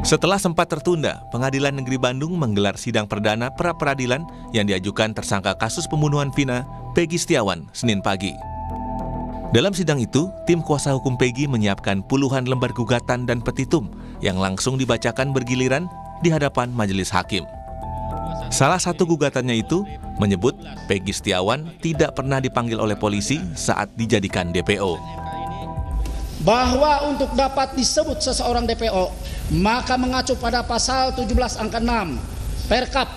Setelah sempat tertunda, Pengadilan Negeri Bandung menggelar sidang perdana pra-peradilan yang diajukan tersangka kasus pembunuhan Vina, Peggy Setiawan, Senin pagi. Dalam sidang itu, tim kuasa hukum Peggy menyiapkan puluhan lembar gugatan dan petitum yang langsung dibacakan bergiliran di hadapan majelis hakim. Salah satu gugatannya itu menyebut Peggy Setiawan tidak pernah dipanggil oleh polisi saat dijadikan DPO. Bahwa untuk dapat disebut seseorang DPO, maka mengacu pada pasal 17 angka 6 Perkap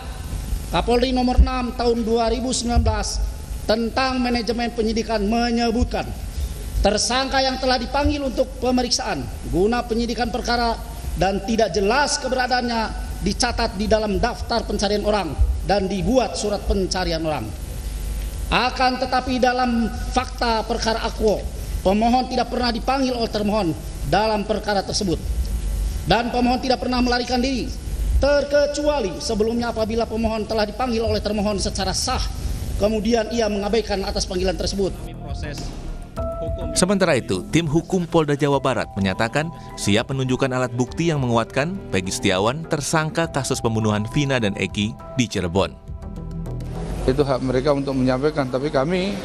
Kapolri nomor 6 tahun 2019 tentang manajemen penyidikan menyebutkan tersangka yang telah dipanggil untuk pemeriksaan guna penyidikan perkara dan tidak jelas keberadaannya dicatat di dalam daftar pencarian orang dan dibuat surat pencarian orang. Akan tetapi dalam fakta perkara akuo, pemohon tidak pernah dipanggil oleh termohon dalam perkara tersebut. Dan pemohon tidak pernah melarikan diri, terkecuali sebelumnya apabila pemohon telah dipanggil oleh termohon secara sah, kemudian ia mengabaikan atas panggilan tersebut. Sementara itu, tim hukum Polda Jawa Barat menyatakan siap menunjukkan alat bukti yang menguatkan Peggy Setiawan tersangka kasus pembunuhan Vina dan Eki di Cirebon. Itu hak mereka untuk menyampaikan, tapi kami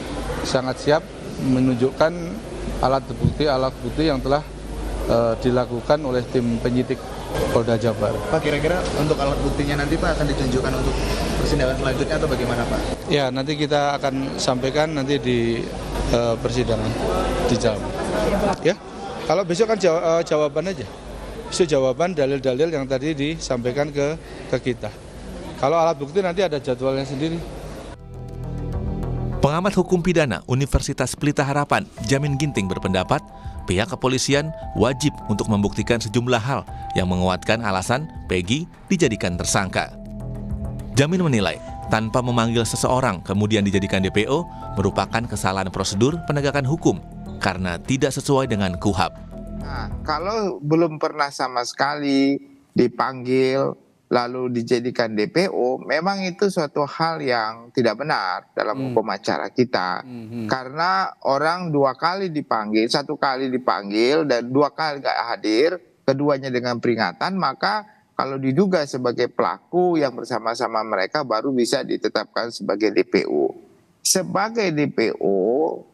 sangat siap menunjukkan alat bukti yang telah dilakukan oleh tim penyidik Polda Jabar. Pak, kira-kira untuk alat buktinya nanti Pak akan ditunjukkan untuk persidangan selanjutnya atau bagaimana Pak? Ya, nanti kita akan sampaikan nanti di persidangan di jam. Ya, kalau besok kan jawaban aja. Besok jawaban dalil-dalil yang tadi disampaikan ke kita. Kalau alat bukti nanti ada jadwalnya sendiri. Pengamat hukum pidana Universitas Pelita Harapan, Jamin Ginting berpendapat pihak kepolisian wajib untuk membuktikan sejumlah hal yang menguatkan alasan Peggy dijadikan tersangka. Jamin menilai, tanpa memanggil seseorang kemudian dijadikan DPO merupakan kesalahan prosedur penegakan hukum karena tidak sesuai dengan KUHP. Nah, kalau belum pernah sama sekali dipanggil lalu dijadikan DPO, memang itu suatu hal yang tidak benar dalam hukum acara kita. Karena orang dua kali dipanggil, satu kali dipanggil dan dua kali nggak hadir, keduanya dengan peringatan, maka kalau diduga sebagai pelaku yang bersama-sama mereka baru bisa ditetapkan sebagai DPO. Sebagai DPO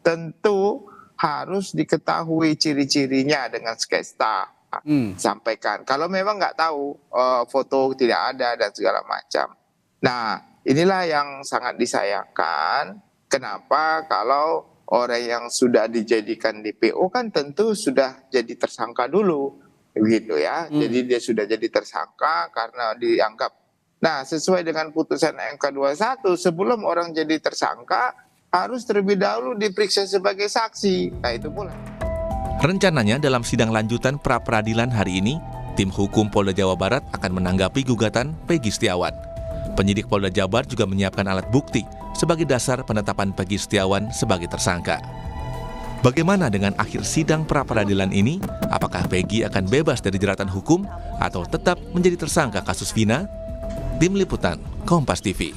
tentu harus diketahui ciri-cirinya dengan skesta. Sampaikan. Kalau memang nggak tahu, foto tidak ada dan segala macam. Nah, inilah yang sangat disayangkan. Kenapa kalau orang yang sudah dijadikan DPO kan tentu sudah jadi tersangka dulu, begitu ya. Jadi dia sudah jadi tersangka karena dianggap. Nah, sesuai dengan putusan MK 21, sebelum orang jadi tersangka harus terlebih dahulu diperiksa sebagai saksi. Nah, itu pula. Rencananya dalam sidang lanjutan pra-peradilan hari ini, tim hukum Polda Jawa Barat akan menanggapi gugatan Peggy Setiawan. Penyidik Polda Jabar juga menyiapkan alat bukti sebagai dasar penetapan Peggy Setiawan sebagai tersangka. Bagaimana dengan akhir sidang pra-peradilan ini? Apakah Peggy akan bebas dari jeratan hukum atau tetap menjadi tersangka kasus Vina? Tim Liputan, Kompas TV.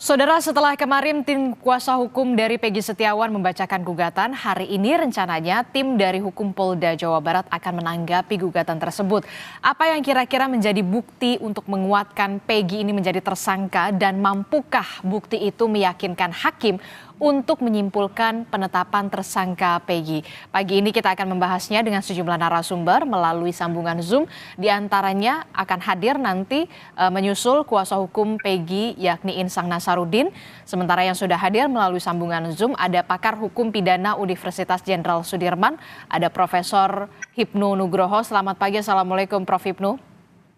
Saudara, setelah kemarin tim kuasa hukum dari Peggy Setiawan membacakan gugatan, hari ini rencananya tim dari hukum Polda Jawa Barat akan menanggapi gugatan tersebut. Apa yang kira-kira menjadi bukti untuk menguatkan Peggy ini menjadi tersangka dan mampukah bukti itu meyakinkan hakim untuk menyimpulkan penetapan tersangka Peggy? Pagi ini kita akan membahasnya dengan sejumlah narasumber melalui sambungan Zoom. Di antaranya akan hadir nanti menyusul kuasa hukum Peggy yakni Insang Nasarudin. Sementara yang sudah hadir melalui sambungan Zoom ada pakar hukum pidana Universitas Jenderal Sudirman, ada Profesor Hipnu Nugroho. Selamat pagi, Assalamualaikum Prof. Hipnu.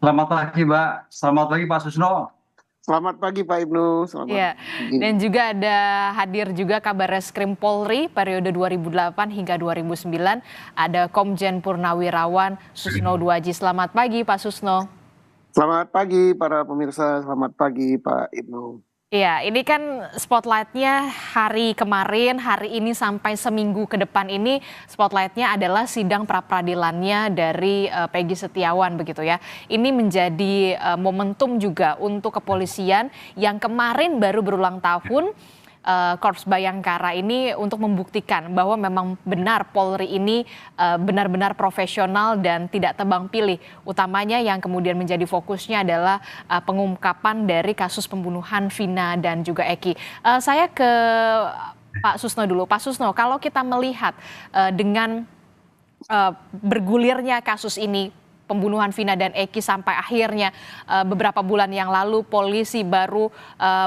Selamat pagi Mbak, selamat pagi Pak Susno. Selamat pagi Pak Ibnu. Selamat pagi. Dan juga ada hadir juga Kabar Reskrim Polri periode 2008 hingga 2009. Ada Komjen Purnawirawan Susno Duaji. Selamat pagi Pak Susno. Selamat pagi para pemirsa, selamat pagi Pak Ibnu. Iya, ini kan spotlightnya hari kemarin, hari ini sampai seminggu ke depan ini spotlightnya adalah sidang pra-peradilannya dari Peggy Setiawan begitu ya. Ini menjadi momentum juga untuk kepolisian yang kemarin baru berulang tahun Korps Bayangkara ini untuk membuktikan bahwa memang benar Polri ini benar-benar profesional dan tidak tebang pilih. Utamanya yang kemudian menjadi fokusnya adalah pengungkapan dari kasus pembunuhan Vina dan juga Eki. Saya ke Pak Susno dulu. Pak Susno, kalau kita melihat dengan bergulirnya kasus ini, pembunuhan Vina dan Eki sampai akhirnya beberapa bulan yang lalu polisi baru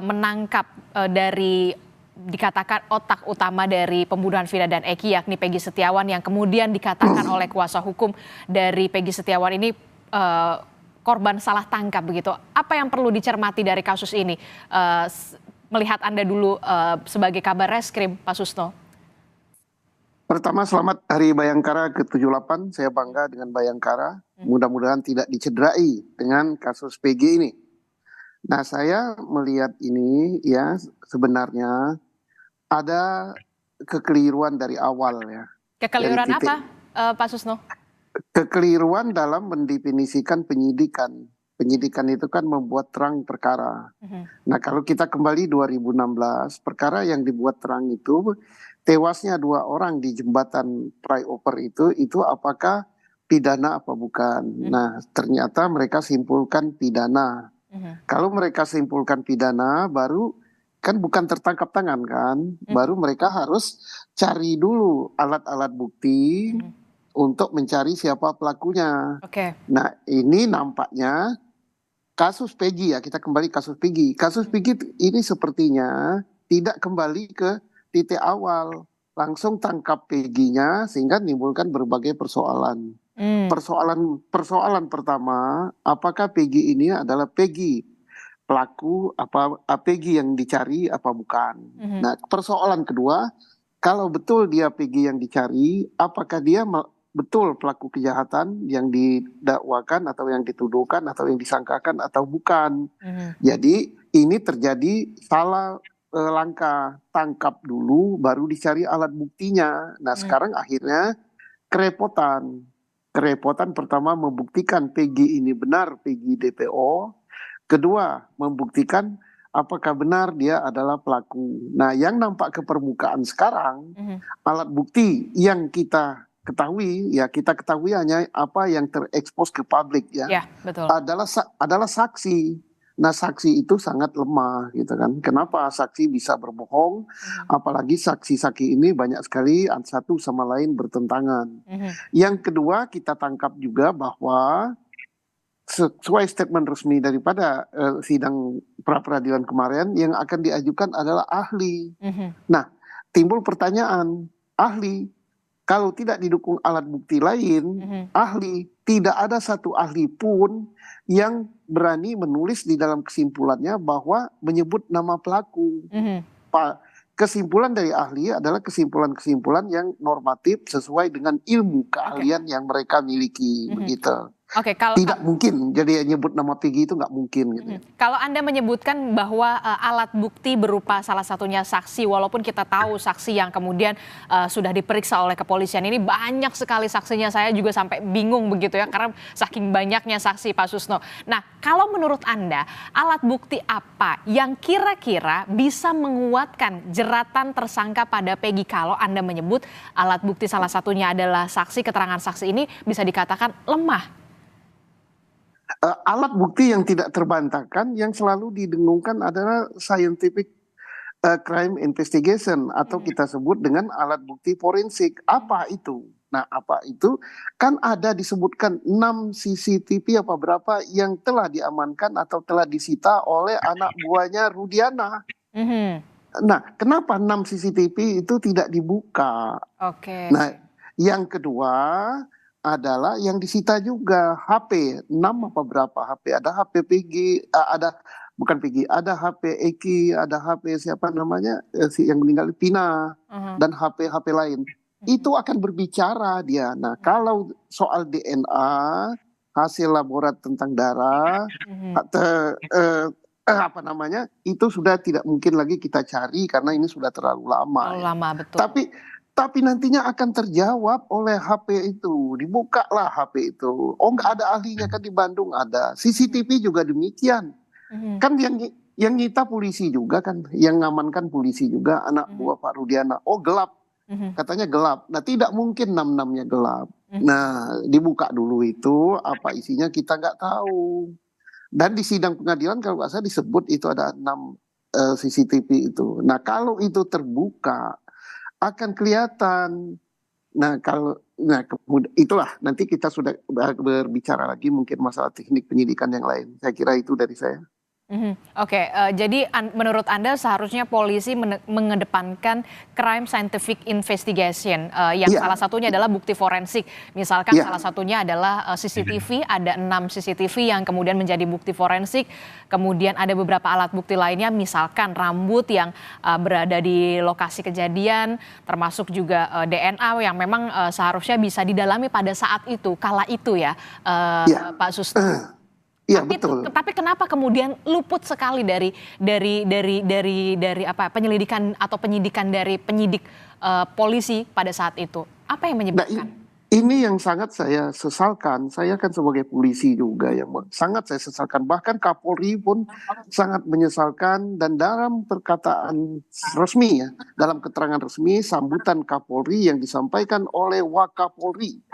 menangkap dari dikatakan otak utama dari pembunuhan Vina dan Eki, yakni Peggy Setiawan, yang kemudian dikatakan oleh kuasa hukum dari Peggy Setiawan ini korban salah tangkap begitu. Apa yang perlu dicermati dari kasus ini? Melihat Anda dulu sebagai Kabar Reskrim, Pak Susno. Pertama, selamat Hari Bayangkara ke-78. Saya bangga dengan Bayangkara. Mudah-mudahan tidak dicederai dengan kasus PG ini. Nah, saya melihat ini ya sebenarnya ada kekeliruan dari awal ya. Kekeliruan apa, Pak Susno? Kekeliruan dalam mendefinisikan penyidikan. Penyidikan itu kan membuat terang perkara. Nah, kalau kita kembali 2016, perkara yang dibuat terang itu tewasnya 2 orang di jembatan flyover itu apakah pidana apa bukan. Nah, ternyata mereka simpulkan pidana. Kalau mereka simpulkan pidana, baru kan bukan tertangkap tangan kan, baru mereka harus cari dulu alat-alat bukti untuk mencari siapa pelakunya. Nah, ini nampaknya kasus Peggy ya, kita kembali kasus Peggy. Kasus Peggy ini sepertinya tidak kembali ke titik awal, langsung tangkap Peggy-nya sehingga menimbulkan berbagai persoalan. Persoalan pertama, apakah Peggy ini adalah Peggy pelaku, apa Peggy yang dicari apa bukan. Nah, persoalan kedua, kalau betul dia Peggy yang dicari, apakah dia betul pelaku kejahatan yang didakwakan atau yang dituduhkan atau yang disangkakan atau bukan. Jadi ini terjadi salah langkah, tangkap dulu baru dicari alat buktinya. Nah, sekarang akhirnya kerepotan pertama membuktikan Peggy ini benar Peggy DPO, kedua membuktikan apakah benar dia adalah pelaku. Nah, yang nampak ke permukaan sekarang alat bukti yang kita ketahui hanya apa yang terekspos ke publik ya, betul. adalah saksi. Nah, saksi itu sangat lemah gitu kan. Kenapa saksi bisa berbohong? Apalagi saksi-saksi ini banyak sekali satu sama lain bertentangan. Yang kedua, kita tangkap juga bahwa sesuai statement resmi daripada sidang pra-peradilan kemarin, yang akan diajukan adalah ahli. Nah, timbul pertanyaan, ahli kalau tidak didukung alat bukti lain, ahli, tidak ada satu ahli pun yang berani menulis di dalam kesimpulannya bahwa menyebut nama pelaku. Kesimpulan dari ahli adalah kesimpulan-kesimpulan yang normatif sesuai dengan ilmu keahlian yang mereka miliki, begitu. Tidak mungkin jadi nyebut nama Peggy itu nggak mungkin gitu. Kalau Anda menyebutkan bahwa alat bukti berupa salah satunya saksi, walaupun kita tahu saksi yang kemudian sudah diperiksa oleh kepolisian ini banyak sekali saksinya, saya juga sampai bingung begitu ya karena saking banyaknya saksi, Pak Susno. Nah, kalau menurut Anda alat bukti apa yang kira-kira bisa menguatkan jeratan tersangka pada Peggy kalau Anda menyebut alat bukti salah satunya adalah saksi, keterangan saksi ini bisa dikatakan lemah? Alat bukti yang tidak terbantahkan yang selalu didengungkan adalah scientific crime investigation atau kita sebut dengan alat bukti forensik. Apa itu? Nah, apa itu? Kan ada disebutkan 6 CCTV apa berapa yang telah diamankan atau telah disita oleh anak buahnya Rudiana. Nah, kenapa 6 CCTV itu tidak dibuka? Nah, yang kedua adalah yang disita juga HP 6 apa berapa HP, ada HP Peggy, ada bukan Peggy, ada HP Eki, ada HP siapa namanya yang meninggal Vina, dan HP lain. Itu akan berbicara dia. Nah, kalau soal DNA, hasil laborat tentang darah, apa namanya, itu sudah tidak mungkin lagi kita cari karena ini sudah terlalu lama. Betul. Tapi nantinya akan terjawab oleh HP itu. Dibukalah HP itu. Oh, nggak ada ahlinya kan di Bandung ada. CCTV juga demikian. Kan yang nyita polisi juga kan, yang ngamankan polisi juga anak buah Pak Rudiana. Oh gelap, katanya gelap. Nah tidak mungkin 6-6-nya gelap. Nah dibuka dulu itu apa isinya kita nggak tahu. Dan di sidang pengadilan kalau nggak salah disebut itu ada 6 CCTV itu. Nah kalau itu terbuka akan kelihatan. Nah kemudian itulah nanti kita sudah berbicara lagi mungkin masalah teknik penyidikan yang lain. Saya kira itu dari saya. Oke, jadi menurut Anda seharusnya polisi mengedepankan crime scientific investigation yang salah satunya adalah bukti forensik. Misalkan salah satunya adalah CCTV, ada 6 CCTV yang kemudian menjadi bukti forensik. Kemudian ada beberapa alat bukti lainnya, misalkan rambut yang berada di lokasi kejadian, termasuk juga DNA yang memang seharusnya bisa didalami pada saat itu, kala itu ya, Pak Susno. Iya betul. Tapi kenapa kemudian luput sekali dari apa penyelidikan atau penyidikan dari penyidik polisi pada saat itu? Apa yang menyebabkan? Ini yang sangat saya sesalkan. Saya kan sebagai polisi juga yang sangat saya sesalkan. Bahkan Kapolri pun sangat menyesalkan dan dalam perkataan resmi ya, dalam keterangan resmi sambutan Kapolri yang disampaikan oleh Wakapolri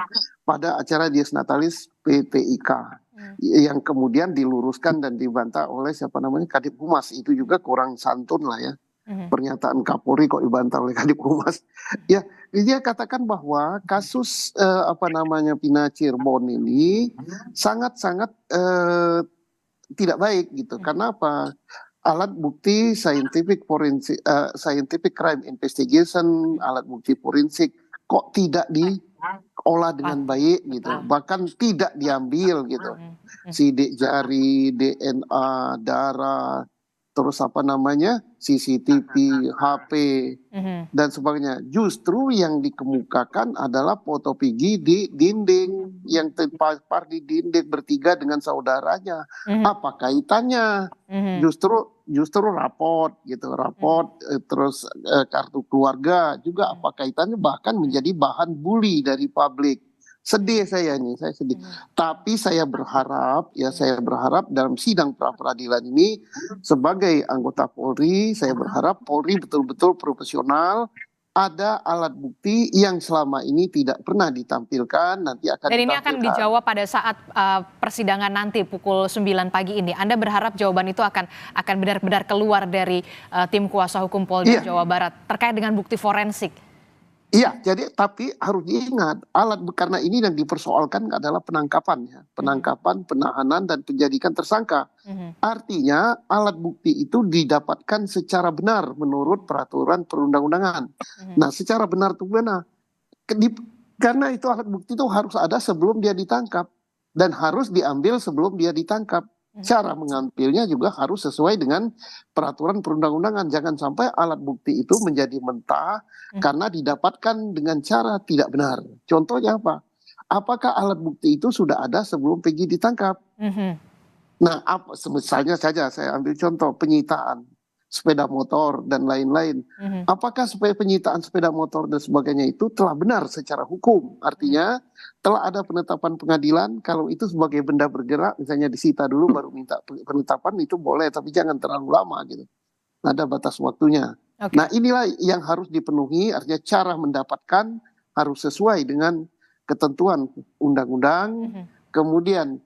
pada acara Dies Natalis PTIK. Yang kemudian diluruskan dan dibantah oleh siapa namanya Kadip Humas. Itu juga kurang santun lah ya. Pernyataan Kapolri kok dibantah oleh Kadip Humas. Ya, dia katakan bahwa kasus Pina Cirebon ini sangat-sangat tidak baik gitu. Karena apa? Alat bukti scientific crime investigation, alat bukti forensik kok tidak diolah dengan baik gitu, bahkan tidak diambil gitu, sidik jari, DNA, darah, terus CCTV, HP dan sebagainya. Justru yang dikemukakan adalah foto Peggy di dinding yang terpapar di dinding bertiga dengan saudaranya. Apa kaitannya? Justru raport gitu, terus kartu keluarga juga apa kaitannya, bahkan menjadi bahan bully dari publik. Sedih saya ini, saya sedih. Tapi saya berharap dalam sidang pra peradilan ini sebagai anggota Polri, saya berharap Polri betul-betul profesional. Ada alat bukti yang selama ini tidak pernah ditampilkan, nanti akan Dan ditampilkan. ini akan dijawab pada saat persidangan nanti pukul 9 pagi ini. Anda berharap jawaban itu akan benar-benar keluar dari tim kuasa hukum Polda Jawa Barat terkait dengan bukti forensik. Iya, jadi tapi harus diingat karena ini yang dipersoalkan adalah penangkapan, penahanan dan penjadikan tersangka. Artinya alat bukti itu didapatkan secara benar menurut peraturan perundang-undangan. Nah, secara benar itu benar. Karena itu alat bukti itu harus ada sebelum dia ditangkap dan harus diambil sebelum dia ditangkap. Cara mengambilnya juga harus sesuai dengan peraturan perundang-undangan. Jangan sampai alat bukti itu menjadi mentah karena didapatkan dengan cara tidak benar. Contohnya apa? Apakah alat bukti itu sudah ada sebelum Peggy ditangkap? Nah, misalnya saja saya ambil contoh penyitaan sepeda motor dan lain-lain. Apakah penyitaan sepeda motor dan sebagainya itu telah benar secara hukum? Artinya telah ada penetapan pengadilan kalau itu sebagai benda bergerak, misalnya disita dulu baru minta penetapan, itu boleh, tapi jangan terlalu lama gitu. Ada batas waktunya. Nah inilah yang harus dipenuhi, artinya cara mendapatkan harus sesuai dengan ketentuan undang-undang. Kemudian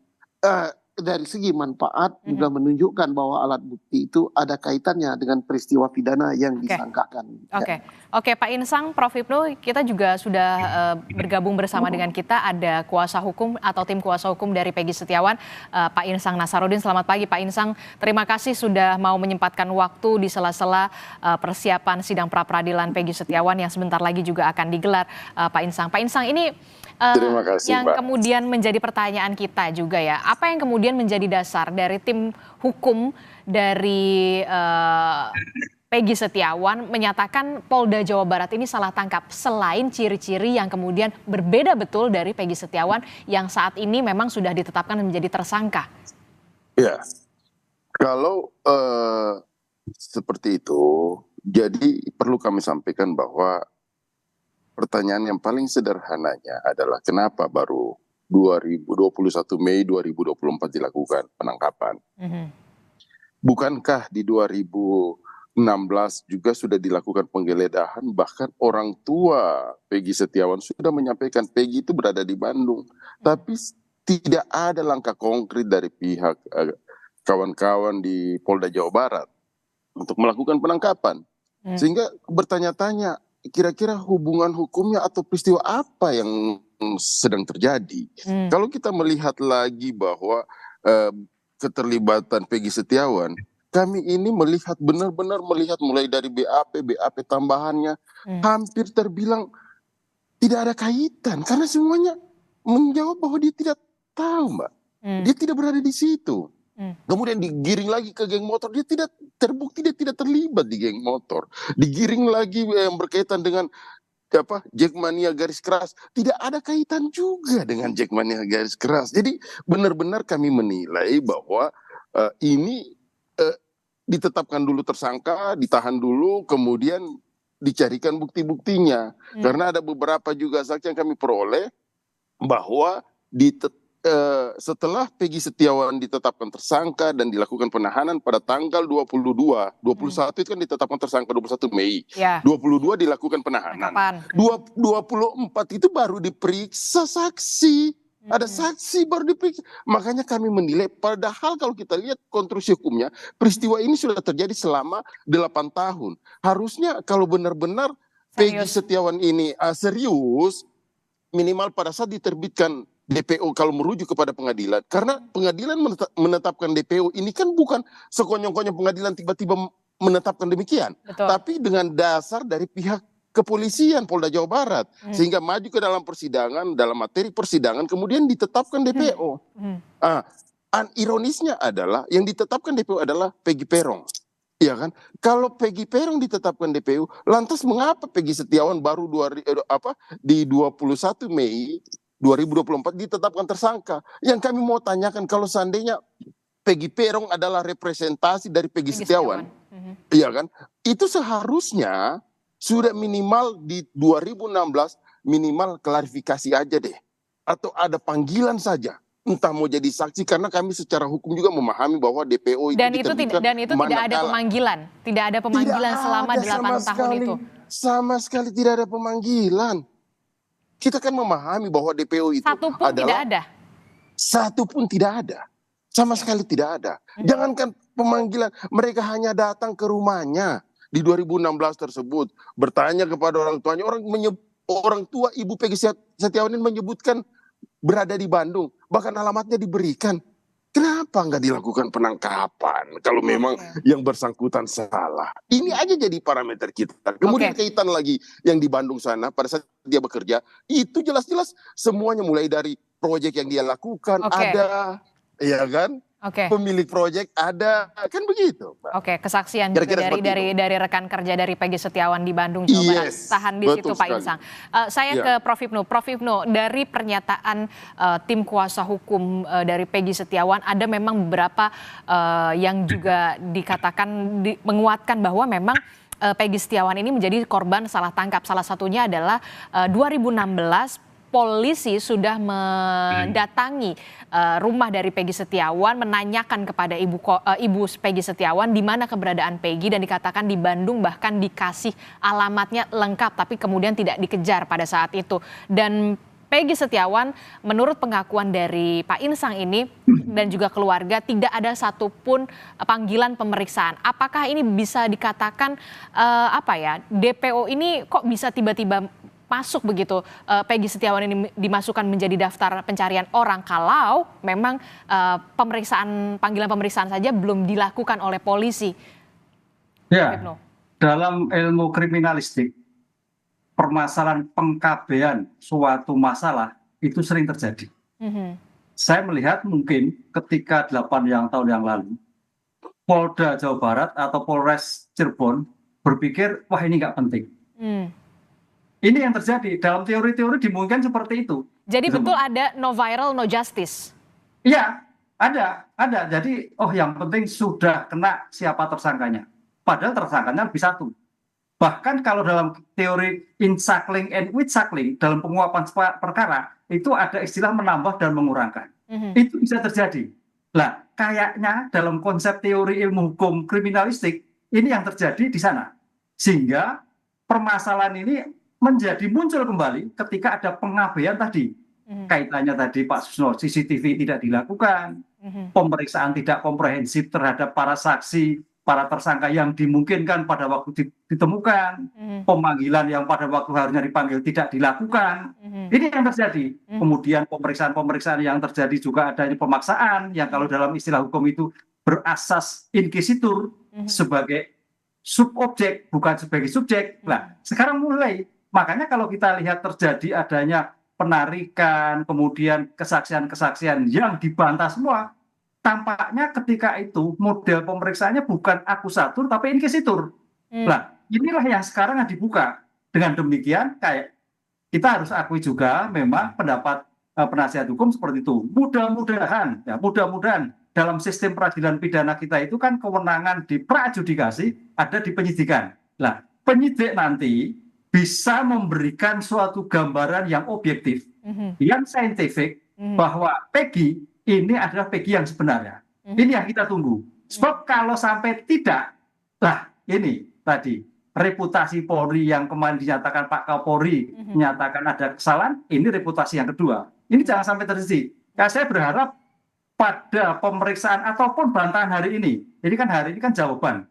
dari segi manfaat juga menunjukkan bahwa alat bukti itu ada kaitannya dengan peristiwa pidana yang disangkakan. Oke, Pak Insang, Prof. Hipnu, kita juga sudah bergabung bersama dengan kita, ada kuasa hukum atau tim kuasa hukum dari Peggy Setiawan, Pak Insang Nasaruddin. Selamat pagi Pak Insang, terima kasih sudah mau menyempatkan waktu di sela-sela persiapan sidang pra-peradilan Peggy Setiawan yang sebentar lagi juga akan digelar, Pak Insang. Pak Insang, ini terima kasih, yang kemudian menjadi pertanyaan kita juga ya, apa yang kemudian menjadi dasar dari tim hukum dari Peggy Setiawan menyatakan Polda Jawa Barat ini salah tangkap selain ciri-ciri yang kemudian berbeda betul dari Peggy Setiawan yang saat ini memang sudah ditetapkan menjadi tersangka? Ya, kalau seperti itu, jadi perlu kami sampaikan bahwa pertanyaan yang paling sederhananya adalah kenapa baru 21 Mei 2024 dilakukan penangkapan. bukankah di 2016 juga sudah dilakukan penggeledahan, bahkan orang tua Peggy Setiawan sudah menyampaikan Peggy itu berada di Bandung, tapi tidak ada langkah konkret dari pihak kawan-kawan di Polda Jawa Barat untuk melakukan penangkapan. Sehingga bertanya-tanya, kira-kira hubungan hukumnya atau peristiwa apa yang sedang terjadi. Kalau kita melihat lagi bahwa keterlibatan Peggy Setiawan, kami ini melihat benar-benar melihat mulai dari BAP tambahannya, hampir terbilang tidak ada kaitan, karena semuanya menjawab bahwa dia tidak tahu, Mbak. Dia tidak berada di situ. Kemudian digiring lagi ke geng motor, dia tidak terbukti, dia tidak terlibat di geng motor. Digiring lagi yang berkaitan dengan Jackmania garis keras, tidak ada kaitan juga dengan Jackmania garis keras. Jadi benar-benar kami menilai bahwa ini ditetapkan dulu tersangka, ditahan dulu, kemudian dicarikan bukti-buktinya. Karena ada beberapa juga saksi yang kami peroleh bahwa setelah Peggy Setiawan ditetapkan tersangka dan dilakukan penahanan pada tanggal 21 itu kan ditetapkan tersangka 21 Mei. 22 dilakukan penahanan. 24 itu baru diperiksa saksi. Ada saksi baru diperiksa. Makanya kami menilai, padahal kalau kita lihat konstruksi hukumnya, peristiwa ini sudah terjadi selama 8 tahun. Harusnya kalau benar-benar Peggy Setiawan ini serius, minimal pada saat diterbitkan DPO kalau merujuk kepada pengadilan, karena pengadilan menetapkan DPO ini kan bukan sekonyong-konyong pengadilan tiba-tiba menetapkan demikian, tapi dengan dasar dari pihak kepolisian Polda Jawa Barat, sehingga maju ke dalam persidangan, dalam materi persidangan, kemudian ditetapkan DPO. Ironisnya adalah yang ditetapkan DPO adalah Peggy Peron. Iya kan? Kalau Peggy Peron ditetapkan DPO, lantas mengapa Peggy Setiawan baru di 21 Mei 2024 ditetapkan tersangka? Yang kami mau tanyakan, kalau seandainya Peggy Peron adalah representasi dari Peggy Setiawan, iya kan? Itu seharusnya sudah minimal di 2016 minimal klarifikasi aja deh, atau ada panggilan saja. Entah mau jadi saksi, karena kami secara hukum juga memahami bahwa DPO itu dan itu tidak ada pemanggilan selama 8 tahun itu. Sama sekali tidak ada pemanggilan. Kita kan memahami bahwa DPO itu satu pun tidak ada, sama sekali tidak ada. Jangankan pemanggilan, mereka hanya datang ke rumahnya di 2016 tersebut, bertanya kepada orang tuanya. Orang tua Ibu Peggy Setiawan ini menyebutkan berada di Bandung, bahkan alamatnya diberikan. Kenapa nggak dilakukan penangkapan kalau memang yang bersangkutan salah? Ini aja jadi parameter kita. Kemudian kaitan lagi yang di Bandung sana, pada saat dia bekerja, itu jelas-jelas semuanya mulai dari proyek yang dia lakukan ada, ya kan? Pemilik proyek ada, kan begitu, Mbak. Kesaksian juga dari rekan kerja dari Peggy Setiawan di Bandung, Jawa Barat. Tahan di situ, Pak Insang. Saya ke Prof Hipnu. Prof Hipnu, dari pernyataan tim kuasa hukum dari Peggy Setiawan, ada memang beberapa yang juga dikatakan menguatkan bahwa memang Peggy Setiawan ini menjadi korban salah tangkap. Salah satunya adalah 2016 polisi sudah mendatangi rumah dari Peggy Setiawan, menanyakan kepada ibu Peggy Setiawan di mana keberadaan Peggy, dan dikatakan di Bandung, bahkan dikasih alamatnya lengkap, tapi kemudian tidak dikejar pada saat itu. Dan Peggy Setiawan, menurut pengakuan dari Pak Insang ini dan juga keluarga, tidak ada satupun panggilan pemeriksaan. Apakah ini bisa dikatakan DPO ini kok bisa tiba-tiba masuk begitu, Peggy Setiawan ini dimasukkan menjadi daftar pencarian orang, kalau memang panggilan pemeriksaan saja belum dilakukan oleh polisi? Ya, dalam ilmu kriminalistik, permasalahan pengkabean suatu masalah itu sering terjadi. Saya melihat mungkin ketika 8 tahun yang lalu, Polda Jawa Barat atau Polres Cirebon berpikir, wah ini nggak penting. Ini yang terjadi dalam teori-teori, dimungkinkan seperti itu. Jadi betul ada no viral, no justice? Iya, ada. Jadi, yang penting sudah kena siapa tersangkanya. Padahal tersangkanya lebih satu. Bahkan kalau dalam teori insakling and withsakling, dalam penguapan perkara, itu ada istilah menambah dan mengurangkan. Itu bisa terjadi. Nah, kayaknya dalam konsep teori ilmu hukum kriminalistik ini yang terjadi di sana. Sehingga permasalahan ini menjadi muncul kembali ketika ada pengabaian tadi. Kaitannya tadi Pak Susno, CCTV tidak dilakukan, pemeriksaan tidak komprehensif terhadap para saksi, para tersangka yang dimungkinkan pada waktu ditemukan, pemanggilan yang pada waktu harusnya dipanggil tidak dilakukan. Ini yang terjadi. Kemudian pemeriksaan-pemeriksaan yang terjadi juga adanya pemaksaan, yang kalau dalam istilah hukum itu berasas inquisitur sebagai subobjek, bukan sebagai subjek. Nah, sekarang mulai. Makanya kalau kita lihat terjadi adanya penarikan, kemudian kesaksian-kesaksian yang dibantah semua, tampaknya ketika itu model pemeriksaannya bukan akusatur tapi inquisitur. Nah, inilah yang sekarang yang dibuka. Dengan demikian kayak kita harus akui juga memang pendapat penasihat hukum seperti itu. Mudah-mudahan dalam sistem peradilan pidana kita itu kan kewenangan di pra-adjudikasi ada di penyidikan. Nah, penyidik nanti bisa memberikan suatu gambaran yang objektif, yang saintifik, bahwa Peggy ini adalah Peggy yang sebenarnya. Ini yang kita tunggu. Sebab kalau sampai tidak, lah ini tadi reputasi Polri yang kemarin dinyatakan Pak Kapolri menyatakan ada kesalahan, ini reputasi yang kedua. Ini jangan sampai terjadi. Ya, saya berharap pada pemeriksaan ataupun bantahan hari ini kan hari ini kan jawaban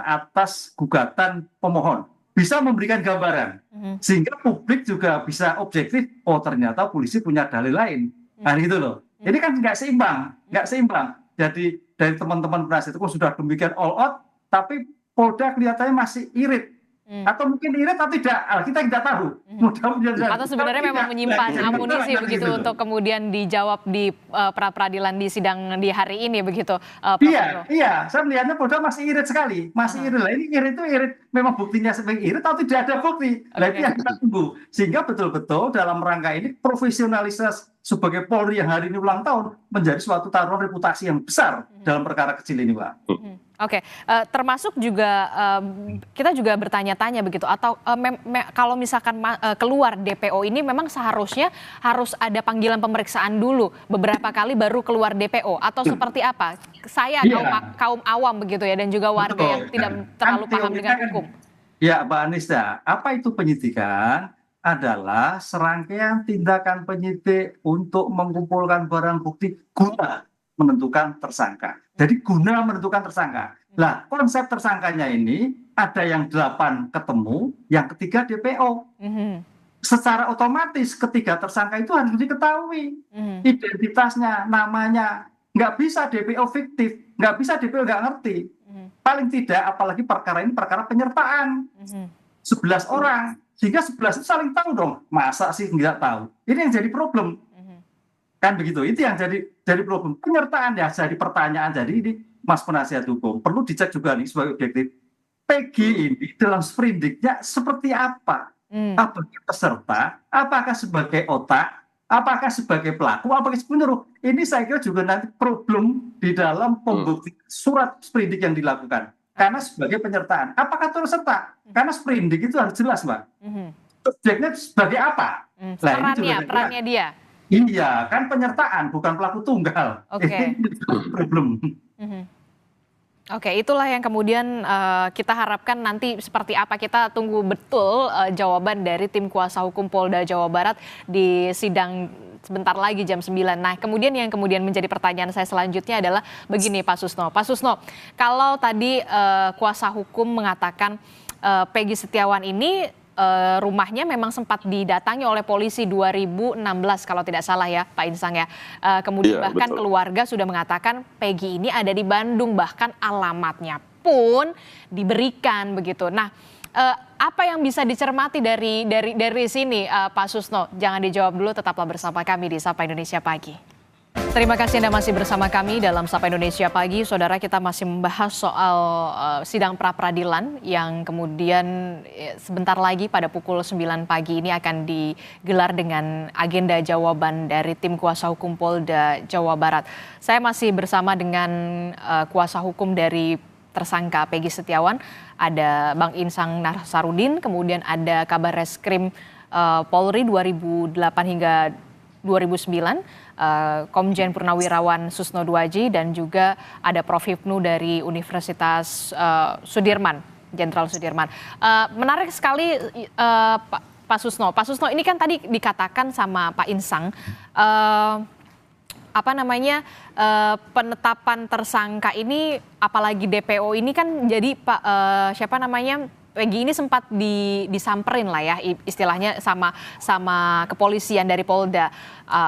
atas gugatan pemohon. Bisa memberikan gambaran, sehingga publik juga bisa objektif, oh ternyata polisi punya dalil lain. Nah gitu loh. Ini kan nggak seimbang. Jadi dari teman-teman penasihat hukum sudah demikian all out, tapi Polda kelihatannya masih irit. Atau mungkin irit atau tidak, kita tidak tahu. Atau sebenarnya memang menyimpan amunisi begitu untuk kemudian dijawab di pra-peradilan di sidang di hari ini begitu. Iya, saya melihatnya Polda masih irit sekali, masih irit. Lah ini irit itu irit, memang buktinya sebagai irit atau tidak ada bukti. Lah itu yang kita tunggu. Sehingga betul-betul dalam rangka ini profesionalitas sebagai Polri yang hari ini ulang tahun menjadi suatu taruhan reputasi yang besar dalam perkara kecil ini, Pak. Oke, termasuk juga kita juga bertanya-tanya begitu, atau kalau misalkan keluar DPO ini memang seharusnya harus ada panggilan pemeriksaan dulu beberapa kali baru keluar DPO atau seperti apa? Saya kaum awam begitu ya, dan juga warga yang tidak terlalu paham dengan hukum. Ya, Mbak Anista, apa itu penyidikan? Adalah serangkaian tindakan penyidik untuk mengumpulkan barang bukti guna menentukan tersangka. Jadi guna menentukan tersangka. Nah, konsep tersangkanya ini ada yang 8 ketemu, yang ketiga DPO. Secara otomatis ketiga tersangka itu harus diketahui identitasnya, namanya. Nggak bisa DPO fiktif, nggak bisa DPO nggak ngerti. Paling tidak, apalagi perkara ini perkara penyertaan. 11 orang, sehingga 11 itu saling tahu dong. Masa sih nggak tahu? Ini yang jadi problem. Kan begitu, itu yang jadi problem. Penyertaan ya jadi pertanyaan. Jadi ini Mas penasihat hukum perlu dicek juga nih sebagai objektif. Peggy ini dalam sprindiknya seperti apa? Apakah peserta? Apakah sebagai otak? Apakah sebagai pelaku? Apakah sebagai penyuruh? Ini saya kira juga nanti problem di dalam pembuktian surat sprindik yang dilakukan. Karena sebagai penyertaan. Apakah turut serta? Karena sprindik itu harus jelas, Mbak. Subjeknya sebagai apa? Perannya dia. Iya, kan penyertaan, bukan pelaku tunggal. Oke. Problem. Oke, itulah yang kemudian kita harapkan nanti seperti apa. Kita tunggu betul jawaban dari tim kuasa hukum Polda Jawa Barat di sidang sebentar lagi jam 9. Nah, kemudian yang kemudian menjadi pertanyaan saya selanjutnya adalah begini Pak Susno. Pak Susno, kalau tadi kuasa hukum mengatakan Peggy Setiawan ini rumahnya memang sempat didatangi oleh polisi 2016 kalau tidak salah ya Pak Insang ya. Kemudian bahkan betul. Keluarga sudah mengatakan Peggy ini ada di Bandung, bahkan alamatnya pun diberikan begitu. Nah, apa yang bisa dicermati dari sini Pak Susno? Jangan dijawab dulu, tetaplah bersama kami di Sapa Indonesia Pagi. Terima kasih Anda masih bersama kami dalam Sapa Indonesia Pagi. Saudara, kita masih membahas soal sidang pra-peradilan yang kemudian sebentar lagi pada pukul 9 pagi ini akan digelar dengan agenda jawaban dari tim kuasa hukum Polda Jawa Barat. Saya masih bersama dengan kuasa hukum dari tersangka Peggy Setiawan, ada Bang Insang Narsarudin, kemudian ada Kabar Reskrim Polri 2008 hingga 2009, Komjen Purnawirawan Susno Duaji, dan juga ada Prof. Hipnu dari Universitas Sudirman, Jenderal Sudirman. Menarik sekali Pak Susno. Pak Susno, ini kan tadi dikatakan sama Pak Insang, penetapan tersangka ini, apalagi DPO ini kan jadi Peggy ini sempat disamperin lah ya istilahnya sama kepolisian dari Polda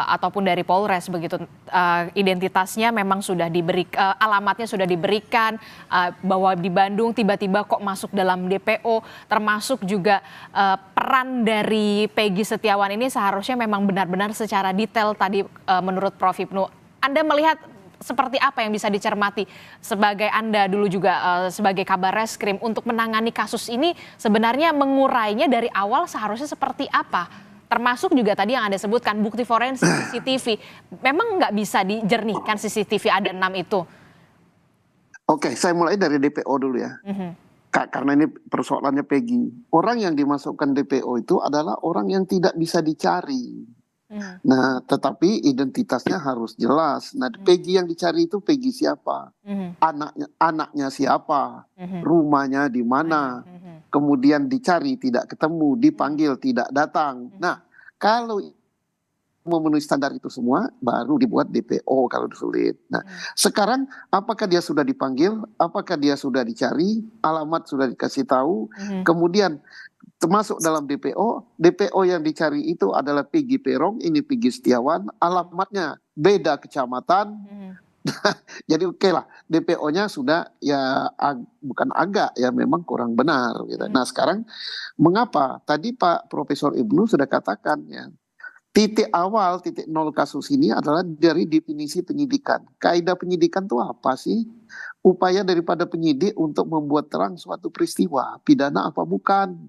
ataupun dari Polres begitu. Identitasnya memang sudah alamatnya sudah diberikan, bahwa di Bandung tiba-tiba kok masuk dalam DPO, termasuk juga peran dari Peggy Setiawan ini seharusnya memang benar-benar secara detail tadi menurut Prof. Hipnu. Anda melihat seperti apa yang bisa dicermati sebagai Anda dulu juga sebagai Kabar Reskrim untuk menangani kasus ini, sebenarnya mengurainya dari awal seharusnya seperti apa? Termasuk juga tadi yang Anda sebutkan bukti forensik CCTV. Memang nggak bisa dijernihkan CCTV ada 6 itu? Oke, saya mulai dari DPO dulu ya. Karena ini persoalannya Peggy. Orang yang dimasukkan DPO itu adalah orang yang tidak bisa dicari. Nah, tetapi identitasnya harus jelas. Nah, Peggy yang dicari itu Peggy siapa? Anaknya siapa? Rumahnya di mana? Kemudian dicari tidak ketemu, dipanggil tidak datang. Nah, kalau memenuhi standar itu semua, baru dibuat DPO kalau sulit. Nah, sekarang apakah dia sudah dipanggil? Apakah dia sudah dicari? Alamat sudah dikasih tahu? Kemudian termasuk dalam DPO yang dicari itu adalah Peggy Perong, ini Peggy Setiawan, alamatnya beda kecamatan. Jadi oke lah, DPO-nya sudah ya bukan agak ya, memang kurang benar gitu. Nah, sekarang mengapa? Tadi Pak Profesor Ibnu sudah katakan ya, titik awal, titik nol kasus ini adalah dari definisi penyidikan. Kaidah penyidikan itu apa sih? Upaya daripada penyidik untuk membuat terang suatu peristiwa, pidana apa bukan.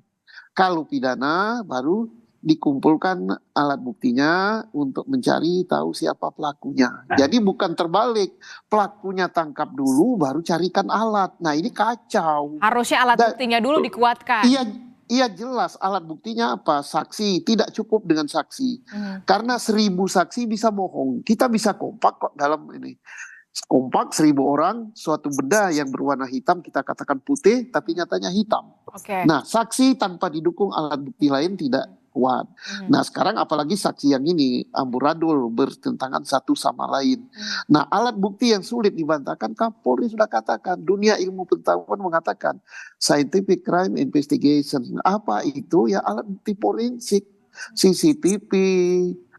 Kalau pidana baru dikumpulkan alat buktinya untuk mencari tahu siapa pelakunya. Jadi bukan terbalik, pelakunya tangkap dulu baru carikan alat. Nah, ini kacau. Harusnya alat buktinya dulu dikuatkan. Iya jelas, alat buktinya apa? Saksi, tidak cukup dengan saksi. Karena 1000 saksi bisa bohong. Kita bisa kompak kok dalam ini. Kompak 1000 orang, suatu benda yang berwarna hitam kita katakan putih, tapi nyatanya hitam. Nah, saksi tanpa didukung alat bukti lain tidak kuat. Nah, sekarang apalagi saksi yang ini amburadul, bertentangan satu sama lain. Nah, alat bukti yang sulit dibantahkan, Kapolri sudah katakan, dunia ilmu pengetahuan mengatakan scientific crime investigation. Apa itu? Ya alat bukti forensik, CCTV.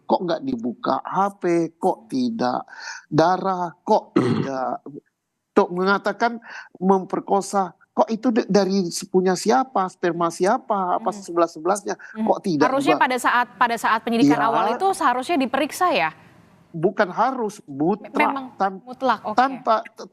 Kok nggak dibuka HP, kok tidak darah, kok tidak, kok mengatakan memperkosa, kok itu dari punya siapa, sperma siapa, apa sebelah-sebelahnya, kok tidak. Harusnya pada saat penyidikan awal itu seharusnya diperiksa ya? Bukan harus, mutlak. Memang mutlak,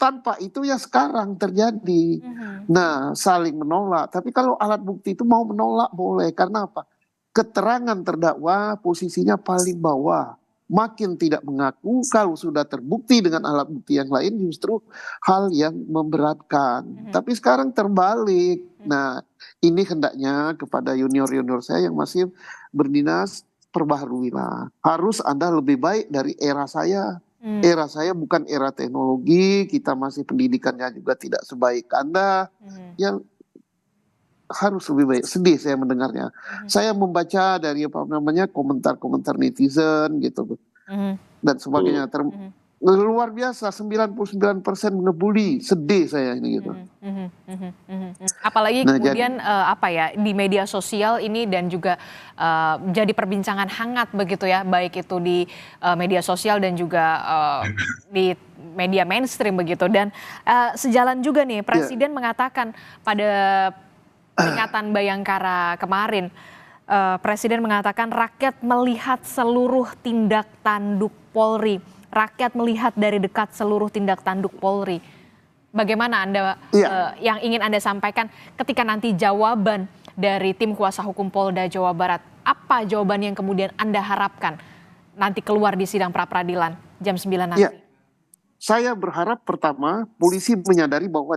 tanpa itu ya sekarang terjadi. Nah, saling menolak. Tapi kalau alat bukti itu mau menolak boleh, karena apa? Keterangan terdakwa posisinya paling bawah, makin tidak mengaku. Kalau sudah terbukti dengan alat bukti yang lain justru hal yang memberatkan. Tapi sekarang terbalik. Nah, ini hendaknya kepada junior-junior saya yang masih berdinas, perbaharuilah. Harus Anda lebih baik dari era saya. Era saya bukan era teknologi, kita masih pendidikannya juga tidak sebaik Anda. Yang harus lebih baik. Sedih saya mendengarnya. Saya membaca dari komentar-komentar netizen gitu dan sebagainya. Luar biasa, 99% ngebully. Sedih saya ini gitu. Apalagi kemudian di media sosial ini dan juga jadi perbincangan hangat begitu ya, baik itu di media sosial dan juga di media mainstream begitu. Dan sejalan juga nih, Presiden mengatakan pada peringatan Bayangkara kemarin, Presiden mengatakan rakyat melihat seluruh tindak tanduk Polri. Rakyat melihat dari dekat seluruh tindak tanduk Polri. Bagaimana Anda yang ingin Anda sampaikan ketika nanti jawaban dari tim kuasa hukum Polda Jawa Barat? Apa jawaban yang kemudian Anda harapkan nanti keluar di sidang pra-peradilan jam 9 nanti? Saya berharap pertama polisi menyadari bahwa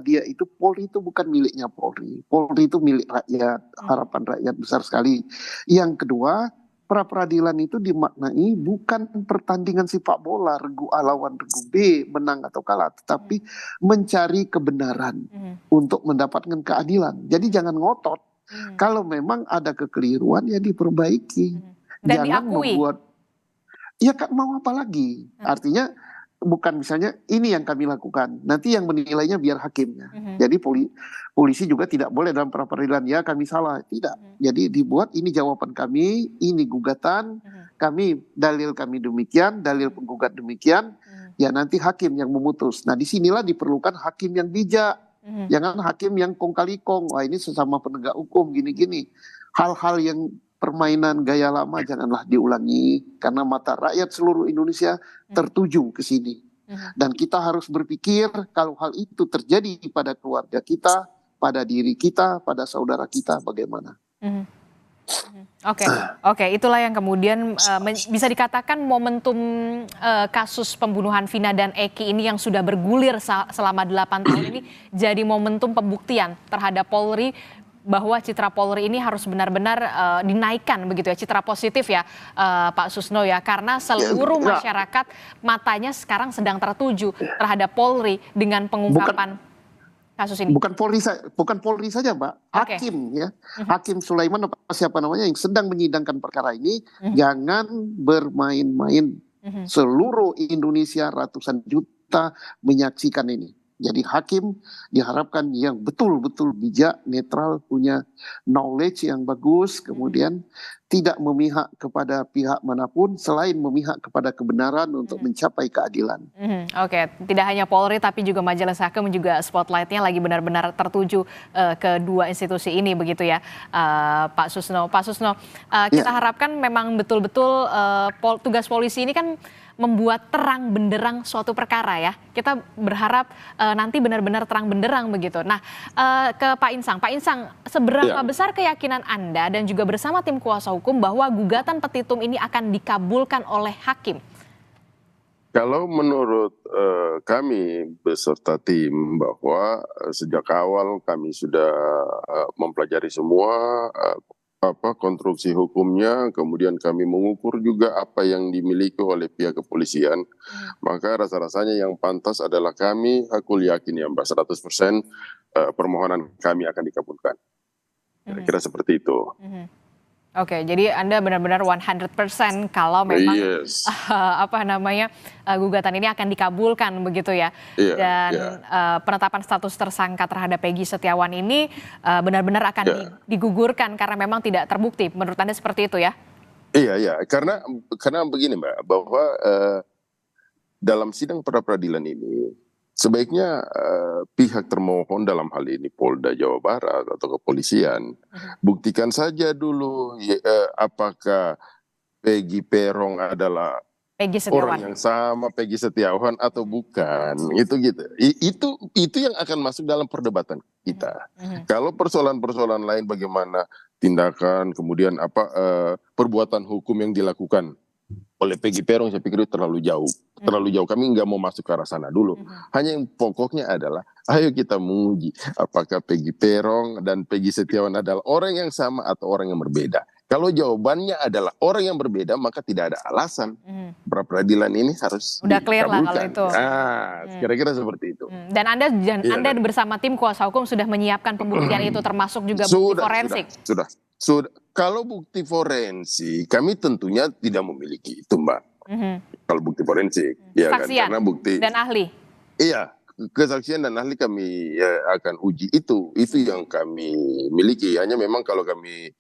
Polri itu bukan miliknya Polri. Polri itu milik rakyat, harapan rakyat besar sekali. Yang kedua, pra peradilan itu dimaknai bukan pertandingan sepak bola regu A lawan regu B menang atau kalah, tetapi mencari kebenaran untuk mendapatkan keadilan. Jadi jangan ngotot. Kalau memang ada kekeliruan ya diperbaiki. Dan Jangan diakui. membuat ya kan mau apa lagi? Artinya bukan misalnya ini yang kami lakukan, nanti yang menilainya biar hakimnya. Jadi polisi juga tidak boleh dalam pra peradilan ya kami salah, tidak. Jadi dibuat ini jawaban kami, ini gugatan kami, dalil kami demikian, dalil penggugat demikian. Ya nanti hakim yang memutus. Nah disinilah diperlukan hakim yang bijak, jangan hakim yang kong kali kong. Wah ini sesama penegak hukum gini-gini. Hal-hal yang permainan gaya lama janganlah diulangi karena mata rakyat seluruh Indonesia tertuju ke sini. Dan kita harus berpikir kalau hal itu terjadi pada keluarga kita, pada diri kita, pada saudara kita bagaimana. Oke, itulah yang kemudian bisa dikatakan momentum kasus pembunuhan Vina dan Eki ini yang sudah bergulir selama 8 tahun ini jadi momentum pembuktian terhadap Polri bahwa citra Polri ini harus benar-benar dinaikkan begitu ya, citra positif ya Pak Susno ya, karena seluruh masyarakat matanya sekarang sedang tertuju terhadap Polri dengan pengungkapan kasus ini. Bukan Polri saja Mbak, hakim ya, Hakim Sulaiman apa siapa namanya yang sedang menyidangkan perkara ini, jangan bermain-main. Seluruh Indonesia ratusan juta menyaksikan ini. Jadi hakim diharapkan yang betul-betul bijak, netral, punya knowledge yang bagus, kemudian tidak memihak kepada pihak manapun selain memihak kepada kebenaran untuk mencapai keadilan. Oke, tidak hanya Polri tapi juga Majelis Hakim juga spotlightnya lagi benar-benar tertuju ke dua institusi ini begitu ya Pak Susno. Pak Susno, kita harapkan memang betul-betul tugas polisi ini kan membuat terang benderang suatu perkara ya. Kita berharap nanti benar-benar terang benderang begitu. Nah, ke Pak Insang, seberapa besar keyakinan Anda dan juga bersama tim kuasa hukum bahwa gugatan petitum ini akan dikabulkan oleh hakim? Kalau menurut kami beserta tim bahwa sejak awal kami sudah mempelajari semua konstruksi hukumnya, kemudian kami mengukur juga apa yang dimiliki oleh pihak kepolisian, maka rasa-rasanya yang pantas adalah kami, aku yakin ya Mbak 100% permohonan kami akan dikabulkan. Kira-kira seperti itu. Oke, jadi Anda benar-benar 100% kalau memang gugatan ini akan dikabulkan begitu ya. Dan penetapan status tersangka terhadap Peggy Setiawan ini benar-benar akan digugurkan karena memang tidak terbukti. Menurut Anda seperti itu ya? Iya, karena begini Mbak, bahwa dalam sidang pra peradilan ini sebaiknya pihak termohon dalam hal ini Polda Jawa Barat atau kepolisian buktikan saja dulu apakah Peggy Peron adalah orang yang sama Peggy Setiawan atau bukan, gitu. Itu yang akan masuk dalam perdebatan kita. Kalau persoalan-persoalan lain bagaimana tindakan kemudian perbuatan hukum yang dilakukan oleh Peggy Peron, saya pikir itu terlalu jauh. Kami nggak mau masuk ke arah sana dulu. Hanya yang pokoknya adalah ayo kita menguji apakah Peggy Peron dan Peggy Setiawan adalah orang yang sama atau orang yang berbeda. Kalau jawabannya adalah orang yang berbeda, maka tidak ada alasan pra peradilan ini harus udah clear lah kalau itu. Kira-kira seperti itu. Dan Anda bersama tim kuasa hukum sudah menyiapkan pembuktian itu termasuk juga bukti forensik. Sudah. Kalau bukti forensik, kami tentunya tidak memiliki itu, Mbak. Kalau bukti forensik, kesaksian karena bukti dan ahli. Iya, kesaksian dan ahli kami akan uji itu yang kami miliki. Hanya memang kalau kami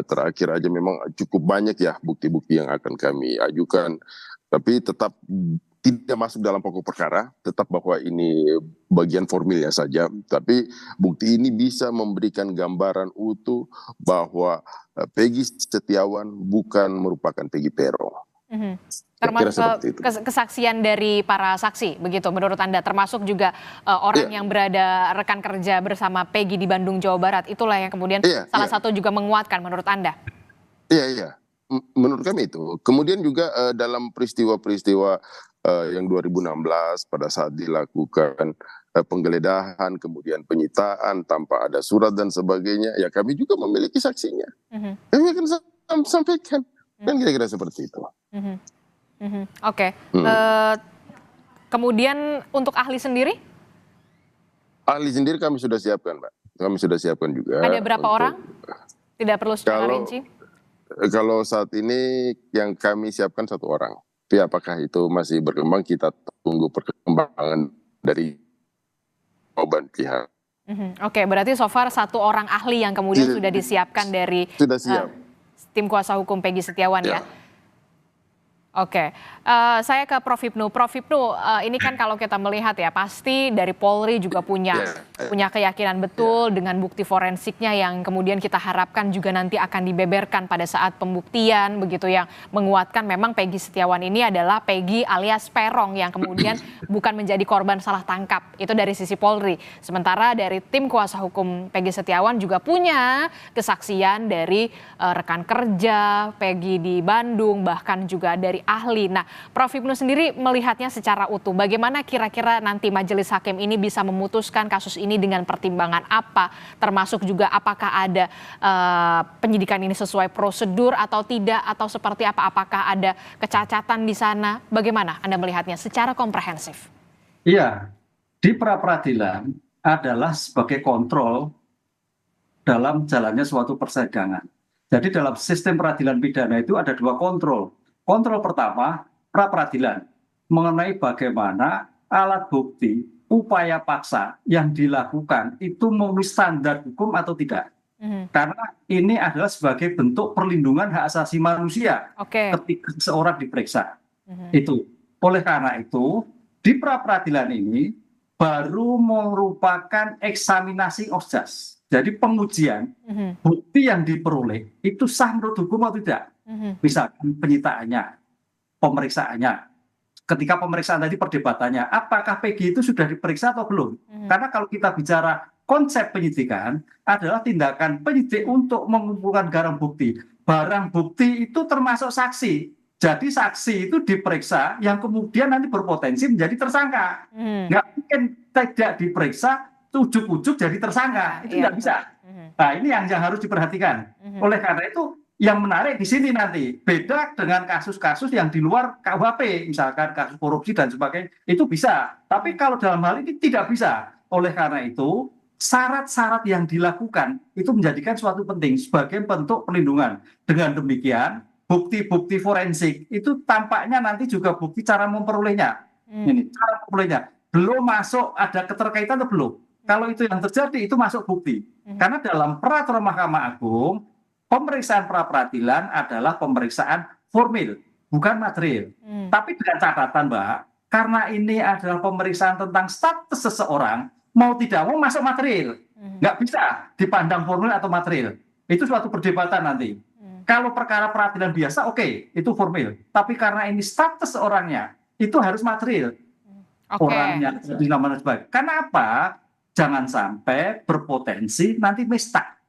terakhir aja memang cukup banyak ya bukti-bukti yang akan kami ajukan, tapi tetap tidak masuk dalam pokok perkara, tetap bahwa ini bagian formilnya saja, tapi bukti ini bisa memberikan gambaran utuh bahwa Peggy Setiawan bukan merupakan Peggy Peron. Termasuk kesaksian dari para saksi, begitu menurut Anda, termasuk juga orang yang berada rekan kerja bersama Peggy di Bandung, Jawa Barat, itulah yang kemudian salah satu juga menguatkan menurut Anda? Iya. Menurut kami itu. Kemudian juga dalam peristiwa-peristiwa yang 2016 pada saat dilakukan penggeledahan, kemudian penyitaan tanpa ada surat dan sebagainya, ya kami juga memiliki saksinya. Kami akan sampaikan. Kan kira-kira seperti itu. Oke. Kemudian untuk ahli sendiri? Ahli sendiri kami sudah siapkan, Pak. Kami sudah siapkan juga. Ada berapa orang? Tidak perlu secara rinci? Kalau saat ini yang kami siapkan 1 orang. Tapi apakah itu masih berkembang, kita tunggu perkembangan dari jawaban pihak. Oke, berarti so far 1 orang ahli yang kemudian sudah disiapkan dari tim kuasa hukum Peggy Setiawan ya? Oke, saya ke Prof. Hipnu. Prof. Hipnu, ini kan kalau kita melihat ya, pasti dari Polri juga punya keyakinan betul dengan bukti forensiknya yang kemudian kita harapkan juga nanti akan dibeberkan pada saat pembuktian, begitu, yang menguatkan memang Peggy Setiawan ini adalah Peggy alias Peron yang kemudian bukan menjadi korban salah tangkap. Itu dari sisi Polri. Sementara dari tim kuasa hukum Peggy Setiawan juga punya kesaksian dari rekan kerja Peggy di Bandung, bahkan juga dari ahli. Nah, Prof. Hipnu sendiri melihatnya secara utuh. Bagaimana kira-kira nanti majelis hakim ini bisa memutuskan kasus ini dengan pertimbangan apa? Termasuk juga apakah ada penyidikan ini sesuai prosedur atau tidak, atau seperti apa? Apakah ada kecacatan di sana? Bagaimana Anda melihatnya secara komprehensif? Iya, di pra-peradilan adalah sebagai kontrol dalam jalannya suatu persidangan. Jadi dalam sistem peradilan pidana itu ada 2 kontrol. Kontrol pertama, pra-peradilan, mengenai bagaimana alat bukti, upaya paksa yang dilakukan itu memenuhi standar hukum atau tidak. Karena ini adalah sebagai bentuk perlindungan hak asasi manusia ketika seseorang diperiksa. Itu. Oleh karena itu, di pra-peradilan ini baru merupakan eksaminasi of just. Jadi pengujian bukti yang diperoleh itu sah menurut hukum atau tidak. Misalkan penyitaannya, pemeriksaannya. Ketika pemeriksaan tadi perdebatannya, apakah Peggy itu sudah diperiksa atau belum? Karena kalau kita bicara konsep penyidikan adalah tindakan penyidik untuk mengumpulkan barang bukti. Barang bukti itu termasuk saksi. Jadi saksi itu diperiksa yang kemudian nanti berpotensi menjadi tersangka. Nggak mungkin tidak diperiksa, ujuk-ujuk jadi tersangka. Itu nggak bisa. Nah, ini yang harus diperhatikan. Oleh karena itu, yang menarik di sini nanti beda dengan kasus-kasus yang di luar KUHP, misalkan kasus korupsi dan sebagainya, itu bisa. Tapi kalau dalam hal ini tidak bisa. Oleh karena itu, syarat-syarat yang dilakukan itu menjadikan suatu penting sebagai bentuk perlindungan. Dengan demikian, bukti-bukti forensik itu tampaknya nanti juga bukti cara memperolehnya. Ini cara memperolehnya. Belum masuk ada keterkaitan atau belum. Kalau itu yang terjadi, itu masuk bukti. Karena dalam peraturan Mahkamah Agung, pemeriksaan pra-peradilan adalah pemeriksaan formil, bukan material. Tapi dengan catatan, Mbak, karena ini adalah pemeriksaan tentang status seseorang, mau tidak mau masuk material. Nggak bisa dipandang formil atau material. Itu suatu perdebatan nanti. Kalau perkara peradilan biasa, oke, itu formil. Tapi karena ini status orangnya, itu harus material. Orangnya, namanya sebagai. Karena apa? Jangan sampai berpotensi nanti mistak.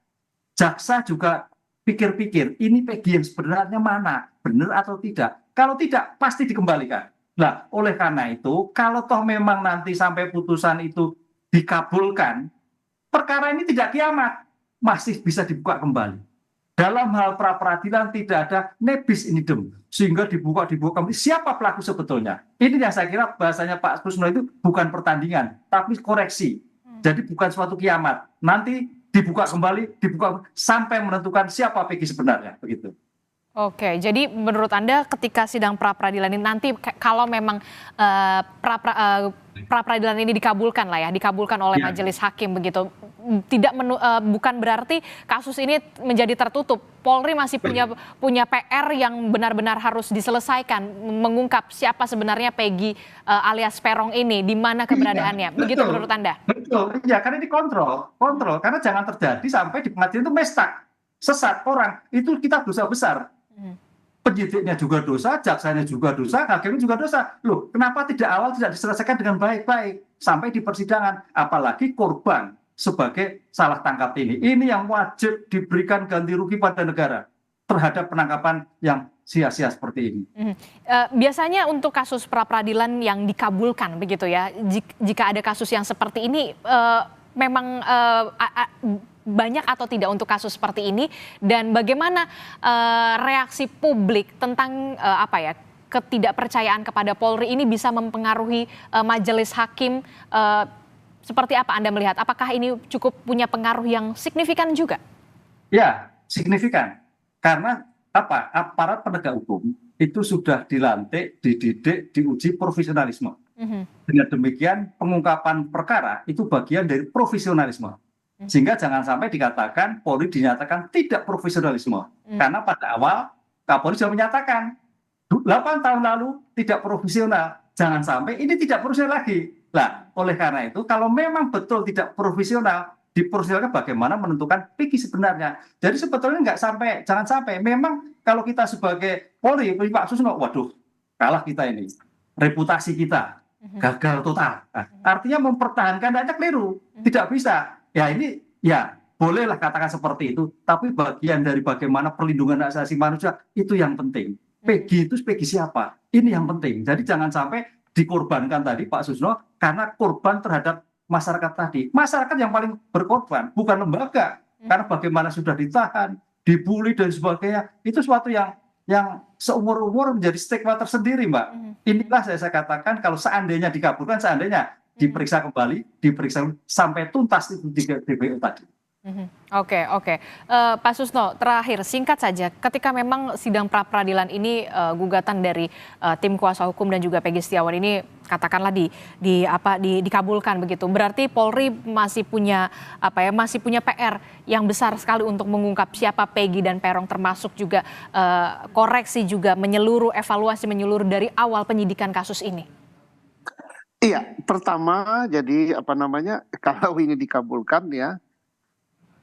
Jaksa juga pikir-pikir, ini Peggy yang sebenarnya mana? Benar atau tidak? Kalau tidak, pasti dikembalikan. Nah, oleh karena itu, kalau toh memang nanti sampai putusan itu dikabulkan, perkara ini tidak kiamat. Masih bisa dibuka kembali. Dalam hal pra-peradilan tidak ada nebis in idem. Sehingga dibuka kembali. Siapa pelaku sebetulnya? Ini yang saya kira bahasanya Pak Kusno itu bukan pertandingan, tapi koreksi. Jadi bukan suatu kiamat. Nanti dibuka kembali, sampai menentukan siapa Peggy sebenarnya, begitu. Oke, jadi menurut Anda ketika sidang pra-peradilan ini nanti kalau memang pra-peradilan ini dikabulkan lah ya, dikabulkan oleh majelis hakim begitu, bukan berarti kasus ini menjadi tertutup. Polri masih punya PR yang benar-benar harus diselesaikan, mengungkap siapa sebenarnya Peggy alias Peron ini, di mana keberadaannya. Begitu menurut Anda? Betul, ya, karena ini kontrol, karena jangan terjadi sampai di pengadilan itu mestak, sesat orang, itu kita dosa besar. Penyidiknya juga dosa, jaksanya juga dosa, hakimnya juga dosa. Loh, kenapa tidak diselesaikan dengan baik-baik sampai di persidangan? Apalagi korban sebagai salah tangkap ini. Ini yang wajib diberikan ganti rugi pada negara terhadap penangkapan yang sia-sia seperti ini. Biasanya untuk kasus pra-peradilan yang dikabulkan begitu ya, jika ada kasus yang seperti ini, memang banyak atau tidak untuk kasus seperti ini, dan bagaimana reaksi publik tentang ketidakpercayaan kepada Polri ini bisa mempengaruhi majelis hakim, seperti apa Anda melihat? Apakah ini cukup punya pengaruh yang signifikan juga? Ya, signifikan. Karena aparat penegak hukum itu sudah dilantik, dididik, diuji profesionalisme. Dengan demikian pengungkapan perkara itu bagian dari profesionalisme. Sehingga jangan sampai dikatakan Polri dinyatakan tidak profesionalisme. Karena pada awal Kapolri sudah menyatakan 8 tahun lalu tidak profesional. Jangan sampai ini tidak profesional lagi. Nah, oleh karena itu kalau memang betul tidak profesional, diprofesionalkan bagaimana menentukan PG sebenarnya. Jadi sebetulnya jangan sampai memang kalau kita sebagai Polri, Pak Susno, waduh, kalah kita ini. Reputasi kita gagal total. Nah, artinya mempertahankan aja keliru. Tidak bisa. Ya ini ya bolehlah katakan seperti itu, tapi bagian dari bagaimana perlindungan hak asasi manusia itu yang penting. PG itu PG siapa? Ini yang penting. Jadi jangan sampai dikorbankan tadi Pak Susno karena korban terhadap masyarakat tadi. Masyarakat yang paling berkorban, bukan lembaga. Karena bagaimana sudah ditahan, dibully dan sebagainya, itu suatu yang seumur-umur menjadi stigma tersendiri, Mbak. Inilah saya katakan kalau seandainya dikabulkan, seandainya diperiksa kembali, diperiksa sampai tuntas itu di DPO tadi. Oke. Pak Susno, terakhir singkat saja, ketika memang sidang pra-peradilan ini gugatan dari tim kuasa hukum dan juga Peggy Setiawan ini katakanlah dikabulkan begitu, berarti Polri masih punya PR yang besar sekali untuk mengungkap siapa Peggy dan Peron, termasuk juga koreksi juga evaluasi menyeluruh dari awal penyidikan kasus ini. Iya, pertama jadi kalau ini dikabulkan ya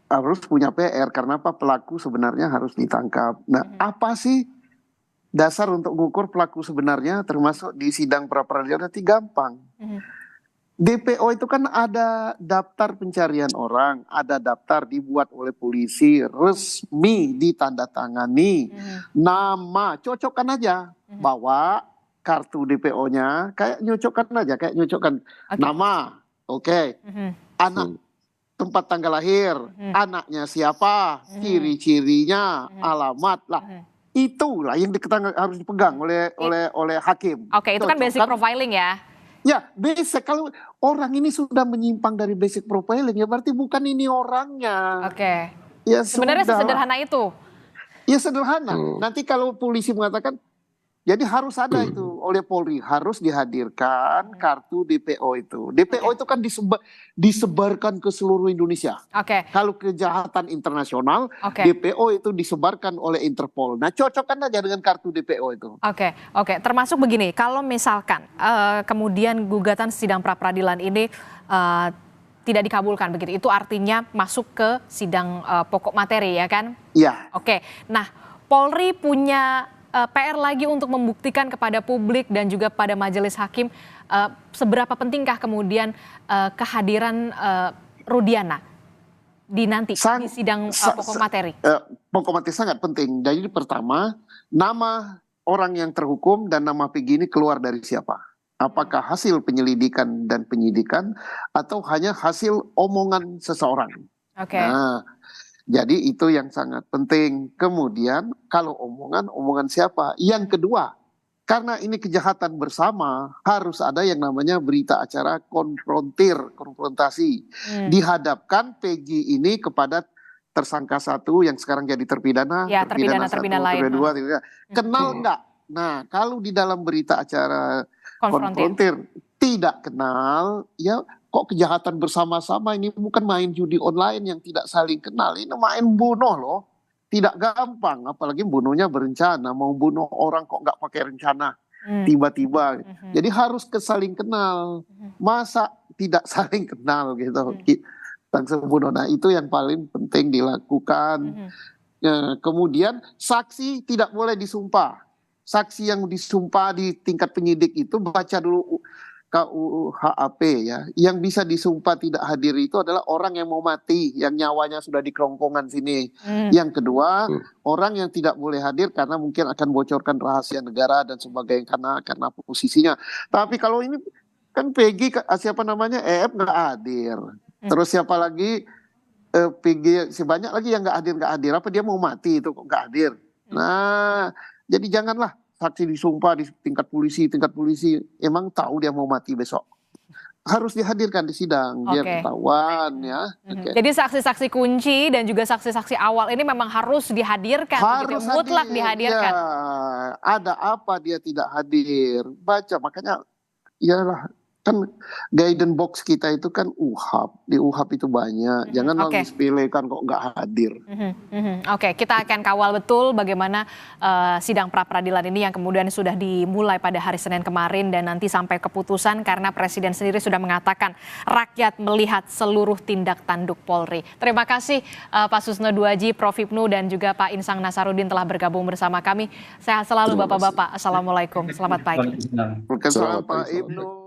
harus punya PR karena pelaku sebenarnya harus ditangkap. Nah, apa sih dasar untuk mengukur pelaku sebenarnya termasuk di sidang pra-peradilan? Nanti gampang. DPO itu kan ada daftar pencarian orang, ada daftar dibuat oleh polisi, resmi ditandatangani, nama, cocokkan aja, bawa kartu DPO-nya, kayak nyocokkan nama, anak, tempat tanggal lahir, anaknya siapa, ciri-cirinya, alamat lah. Itulah yang harus dipegang oleh hakim. Oke, itu kan basic profiling ya. Ya, basic. Kalau orang ini sudah menyimpang dari basic profiling ya berarti bukan ini orangnya. Oke. Ya, sebenarnya sesederhana itu. Ya sederhana. Nanti kalau polisi mengatakan jadi harus ada itu oleh Polri, harus dihadirkan kartu DPO itu. DPO itu kan disebarkan ke seluruh Indonesia. Kalau kejahatan internasional, DPO itu disebarkan oleh Interpol. Nah, cocokkan aja dengan kartu DPO itu. Oke. Termasuk begini, kalau misalkan kemudian gugatan sidang pra-peradilan ini tidak dikabulkan begitu, itu artinya masuk ke sidang pokok materi ya kan? Iya. Oke. Nah, Polri punya PR lagi untuk membuktikan kepada publik dan juga pada majelis hakim seberapa pentingkah kemudian kehadiran Rudiana di sidang pokok materi. Pokok materi sangat penting. Jadi pertama, nama orang yang terhukum dan nama Peggy ini keluar dari siapa? Apakah hasil penyelidikan dan penyidikan atau hanya hasil omongan seseorang? Nah, jadi itu yang sangat penting. Kemudian kalau omongan siapa? Yang kedua, karena ini kejahatan bersama, harus ada yang namanya berita acara konfrontasi. Dihadapkan Peggy ini kepada tersangka satu yang sekarang jadi terpidana. Ya, terpidana lain. Kedua, kenal enggak? Nah, kalau di dalam berita acara konfrontir tidak kenal, ya kok kejahatan bersama-sama, ini bukan main judi online yang tidak saling kenal, ini main bunuh loh. Tidak gampang, apalagi bunuhnya berencana, mau bunuh orang kok nggak pakai rencana, tiba-tiba. Jadi harus saling kenal, masa tidak saling kenal gitu, langsung bunuh. Nah itu yang paling penting dilakukan. Kemudian saksi tidak boleh disumpah. Saksi yang disumpah di tingkat penyidik itu baca dulu KUHP ya. Yang bisa disumpah tidak hadir itu adalah orang yang mau mati, yang nyawanya sudah di kerongkongan sini. Yang kedua, orang yang tidak boleh hadir karena mungkin akan bocorkan rahasia negara dan sebagainya karena posisinya. Tapi kalau ini kan Peggy EF nggak hadir. Terus siapa lagi? PG sebanyak lagi yang nggak hadir. Apa dia mau mati itu kok nggak hadir? Nah, jadi janganlah saksi disumpah di tingkat polisi emang tahu dia mau mati besok. Harus dihadirkan di sidang biar ketahuan ya. Jadi saksi-saksi kunci dan juga saksi-saksi awal ini memang harus dihadirkan, harus gitu, mutlak dihadirkan. Ya, ada apa dia tidak hadir? Baca, makanya iyalah kan guidance box kita itu kan UHAP, di UHAP itu banyak. Jangan langsung sepelekan kok nggak hadir. Oke, kita akan kawal betul bagaimana sidang pra peradilan ini yang kemudian sudah dimulai pada hari Senin kemarin dan nanti sampai keputusan karena Presiden sendiri sudah mengatakan rakyat melihat seluruh tindak tanduk Polri. Terima kasih Pak Susno Duaji, Prof Hipnu dan juga Pak Insang Nasaruddin telah bergabung bersama kami. Sehat selalu Bapak-bapak. Assalamualaikum. Selamat pagi. Selamat Pak Ibnu.